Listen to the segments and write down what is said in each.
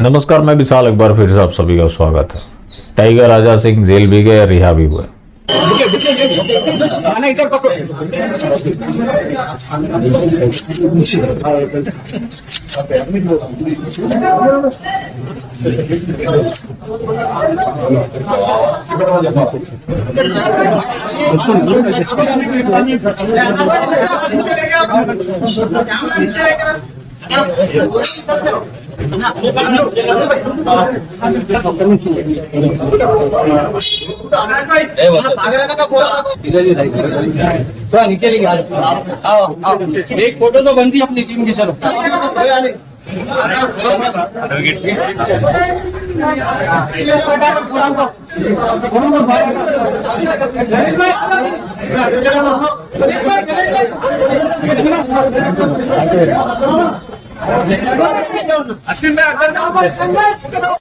नमस्कार, मैं विशाल। एक बार फिर से आप सभी का स्वागत है। टाइगर राजा सिंह जेल भी गए, रिहा भी हुए। एक फोटो तो बनती अपनी टीम की। चलो अश्विन भाई संघर्ष करो।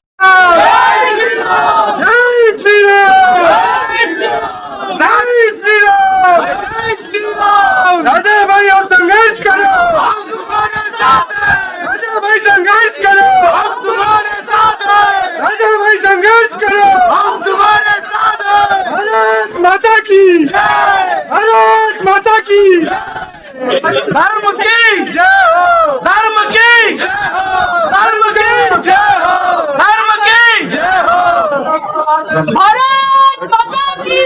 राजा भाई और संघर्ष करो, हम तुम्हारे साथ हैं। राजा भाई संघर्ष करो, हम तुम्हारे साथ हैं। राजा भाई संघर्ष करो, हम तुम्हारे साथ हैं। भारत माता की जय, भारत माता की धर्म की जय हो, धर्म की जय हो, धर्म की जय हो, धर्म की जय हो, भारत माता की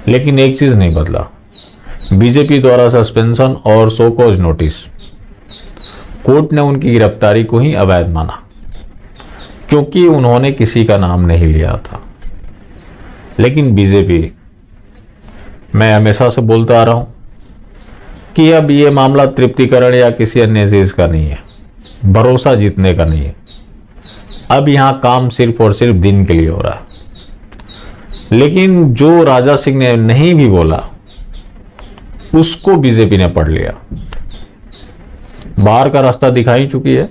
लेकिन एक चीज नहीं बदला। बीजेपी द्वारा सस्पेंशन और शोकॉज नोटिस, कोर्ट ने उनकी गिरफ्तारी को ही अवैध माना, क्योंकि उन्होंने किसी का नाम नहीं लिया था। लेकिन बीजेपी, मैं हमेशा से बोलता आ रहा हूं कि अब ये मामला तृप्तिकरण या किसी अन्य चीज का नहीं है, भरोसा जीतने का नहीं है। अब यहां काम सिर्फ और सिर्फ दिन के लिए हो रहा है। लेकिन जो राजा सिंह ने नहीं भी बोला, उसको बीजेपी ने पढ़ लिया। बाहर का रास्ता दिखा ही चुकी है।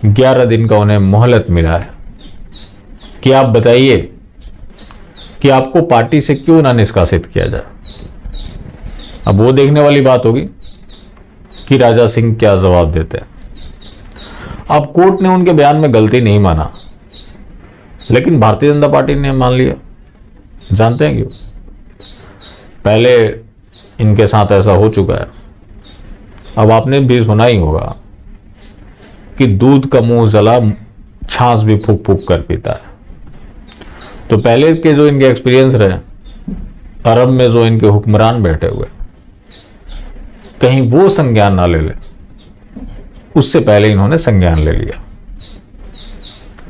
11 दिन का उन्हें मोहलत मिला है कि आप बताइए कि आपको पार्टी से क्यों ना निष्कासित किया जाए। अब वो देखने वाली बात होगी कि राजा सिंह क्या जवाब देते हैं। अब कोर्ट ने उनके बयान में गलती नहीं माना, लेकिन भारतीय जनता पार्टी ने मान लिया। जानते हैं क्यों? पहले इनके साथ ऐसा हो चुका है। अब आपने भी सुना ही होगा कि दूध का मुंह जला, छाछ भी फूक फूक कर पीता है। तो पहले के जो इनके एक्सपीरियंस रहे, अरब में जो इनके हुक्मरान बैठे हुए, कहीं वो संज्ञान ना ले ले, उससे पहले इन्होंने संज्ञान ले लिया।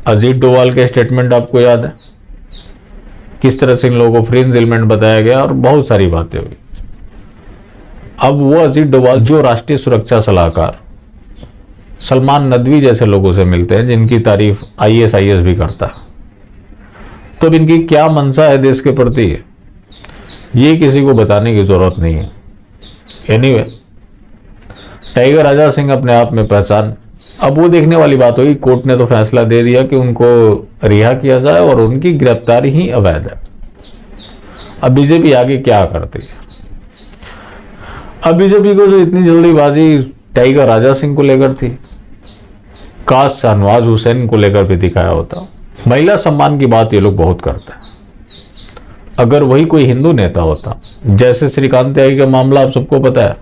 अजीत डोभाल के स्टेटमेंट आपको याद है, किस तरह से इन लोगों को फ्री इंजिलमेंट बताया गया और बहुत सारी बातें हुई। अब वो अजीत डोभाल जो राष्ट्रीय सुरक्षा सलाहकार सलमान नदवी जैसे लोगों से मिलते हैं, जिनकी तारीफ IAS भी करता है, तो अब इनकी क्या मंशा है देश के प्रति, ये किसी को बताने की जरूरत नहीं है। एनीवे, टाइगर राजा सिंह अपने आप में पहचान। अब वो देखने वाली बात होगी। कोर्ट ने तो फैसला दे दिया कि उनको रिहा किया जाए और उनकी गिरफ्तारी ही अवैध है। अब बीजेपी आगे क्या करती है? अब बीजेपी को जो इतनी जल्दीबाजी टाइगर राजा सिंह को लेकर थी, काश शहनवाज हुसैन को लेकर भी दिखाया होता। महिला सम्मान की बात ये लोग बहुत करते हैं। अगर वही कोई हिंदू नेता होता, जैसे श्रीकांत त्यागी का मामला आप सबको पता है,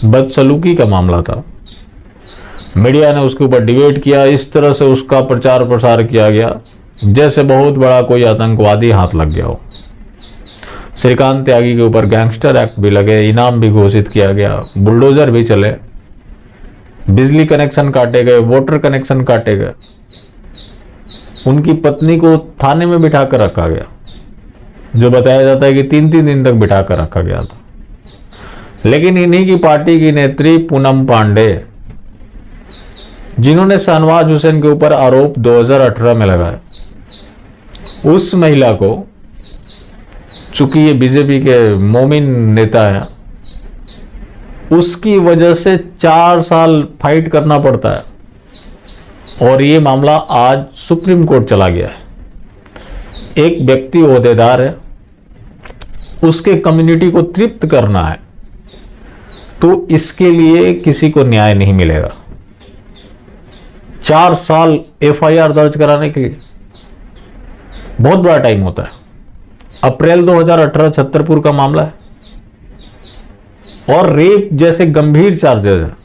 बदसलूकी का मामला था, मीडिया ने उसके ऊपर डिबेट किया, इस तरह से उसका प्रचार प्रसार किया गया जैसे बहुत बड़ा कोई आतंकवादी हाथ लग गया हो। श्रीकांत त्यागी के ऊपर गैंगस्टर एक्ट भी लगे, इनाम भी घोषित किया गया, बुलडोजर भी चले, बिजली कनेक्शन काटे गए, वाटर कनेक्शन काटे गए, उनकी पत्नी को थाने में बिठा कर रखा गया, जो बताया जाता है कि 3-3 दिन तक बिठा कर रखा गया था। लेकिन इन्हीं की पार्टी की नेत्री पूनम पांडे, जिन्होंने शहनवाज हुसैन के ऊपर आरोप 2018 में लगाया, उस महिला को, चूंकि ये बीजेपी के मोमिन नेता है, उसकी वजह से 4 साल फाइट करना पड़ता है और ये मामला आज सुप्रीम कोर्ट चला गया है। एक व्यक्ति ओहदेदार है, उसके कम्युनिटी को तृप्त करना है, तो इसके लिए किसी को न्याय नहीं मिलेगा। 4 साल एफआईआर दर्ज कराने के लिए बहुत बड़ा टाइम होता है। अप्रैल 2018 छतरपुर का मामला है और रेप जैसे गंभीर चार्जेस हैं।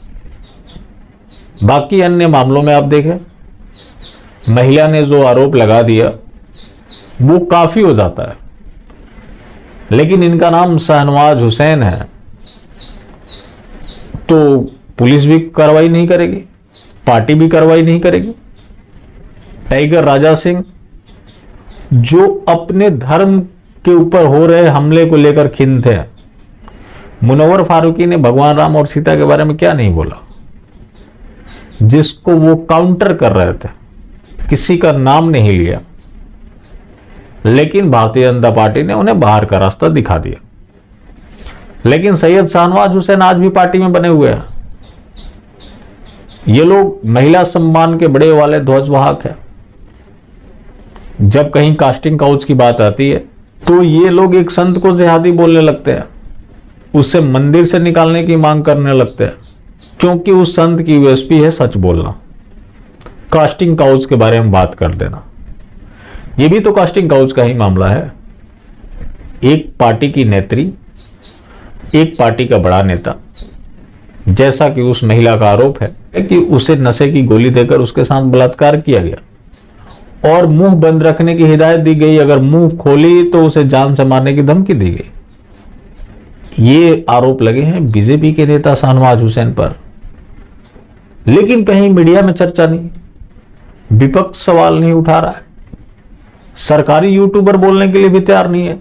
बाकी अन्य मामलों में आप देखें, महिला ने जो आरोप लगा दिया वो काफी हो जाता है, लेकिन इनका नाम शाहनवाज हुसैन है तो पुलिस भी कार्रवाई नहीं करेगी, पार्टी भी कार्रवाई नहीं करेगी। टाइगर राजा सिंह जो अपने धर्म के ऊपर हो रहे हमले को लेकर खिन्न थे, मुनव्वर फारूकी ने भगवान राम और सीता के बारे में क्या नहीं बोला, जिसको वो काउंटर कर रहे थे, किसी का नाम नहीं लिया, लेकिन भारतीय जनता पार्टी ने उन्हें बाहर का रास्ता दिखा दिया। लेकिन सैयद शाहनवाज हुसैन आज भी पार्टी में बने हुए हैं। ये लोग महिला सम्मान के बड़े वाले ध्वजवाहक हैं। जब कहीं कास्टिंग काउच की बात आती है तो ये लोग एक संत को जिहादी बोलने लगते हैं, उससे मंदिर से निकालने की मांग करने लगते हैं, क्योंकि उस संत की यूएसपी है सच बोलना, कास्टिंग काउच के बारे में बात कर देना। यह भी तो कास्टिंग काउच का ही मामला है। एक पार्टी की नेत्री, एक पार्टी का बड़ा नेता, जैसा कि उस महिला का आरोप है कि उसे नशे की गोली देकर उसके साथ बलात्कार किया गया और मुंह बंद रखने की हिदायत दी गई, अगर मुंह खोली तो उसे जान से मारने की धमकी दी गई। ये आरोप लगे हैं बीजेपी के नेता शाहनवाज हुसैन पर, लेकिन कहीं मीडिया में चर्चा नहीं, विपक्ष सवाल नहीं उठा रहा है, सरकारी यूट्यूबर बोलने के लिए भी तैयार नहीं है।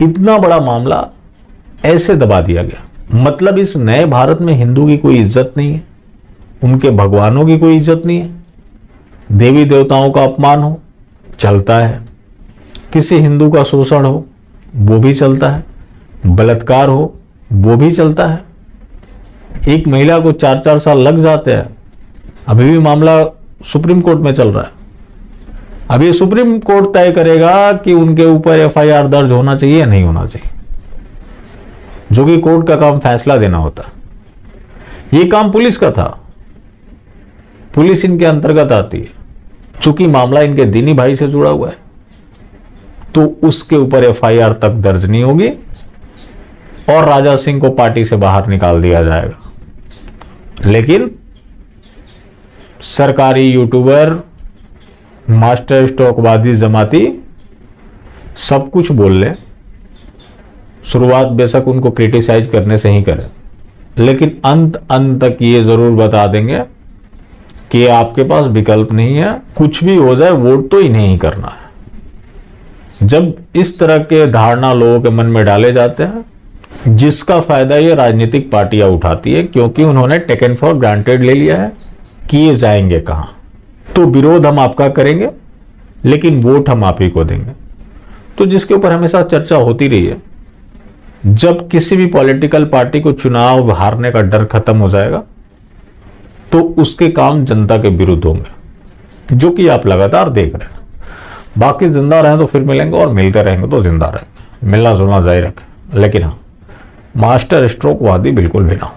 इतना बड़ा मामला ऐसे दबा दिया गया। मतलब इस नए भारत में हिंदू की कोई इज्जत नहीं है, उनके भगवानों की कोई इज्जत नहीं है, देवी देवताओं का अपमान हो चलता है, किसी हिंदू का शोषण हो वो भी चलता है, बलात्कार हो वो भी चलता है। एक महिला को 4-4 साल लग जाते हैं। अभी भी मामला सुप्रीम कोर्ट में चल रहा है। अभी सुप्रीम कोर्ट तय करेगा कि उनके ऊपर एफआईआर दर्ज होना चाहिए या नहीं होना चाहिए, जो कि कोर्ट का काम फैसला देना होता है। यह काम पुलिस का था, पुलिस इनके अंतर्गत आती है। चूंकि मामला इनके दीनी भाई से जुड़ा हुआ है तो उसके ऊपर एफआईआर तक दर्ज नहीं होगी और राजा सिंह को पार्टी से बाहर निकाल दिया जाएगा। लेकिन सरकारी यूट्यूबर, मास्टर स्ट्रोकवादी जमाती सब कुछ बोल ले, शुरुआत बेशक उनको क्रिटिसाइज करने से ही करें, लेकिन अंत तक ये जरूर बता देंगे कि आपके पास विकल्प नहीं है, कुछ भी हो जाए वोट तो इन्हें ही करना है। जब इस तरह के धारणा लोगों के मन में डाले जाते हैं, जिसका फायदा ये राजनीतिक पार्टियां उठाती है, क्योंकि उन्होंने टेकन फॉर ग्रांटेड ले लिया है कि ये जाएंगे कहां। तो विरोध हम आपका करेंगे, लेकिन वोट हम आप ही को देंगे। तो जिसके ऊपर हमेशा चर्चा होती रही है, जब किसी भी पॉलिटिकल पार्टी को चुनाव हारने का डर खत्म हो जाएगा तो उसके काम जनता के विरुद्ध होंगे, जो कि आप लगातार देख रहे हैं। बाकी जिंदा रहें तो फिर मिलेंगे और मिलते रहेंगे तो जिंदा रहेंगे, मिलना जुलना जारी रखें, लेकिन हाँ, मास्टर स्ट्रोकवादी बिल्कुल भी ना हो।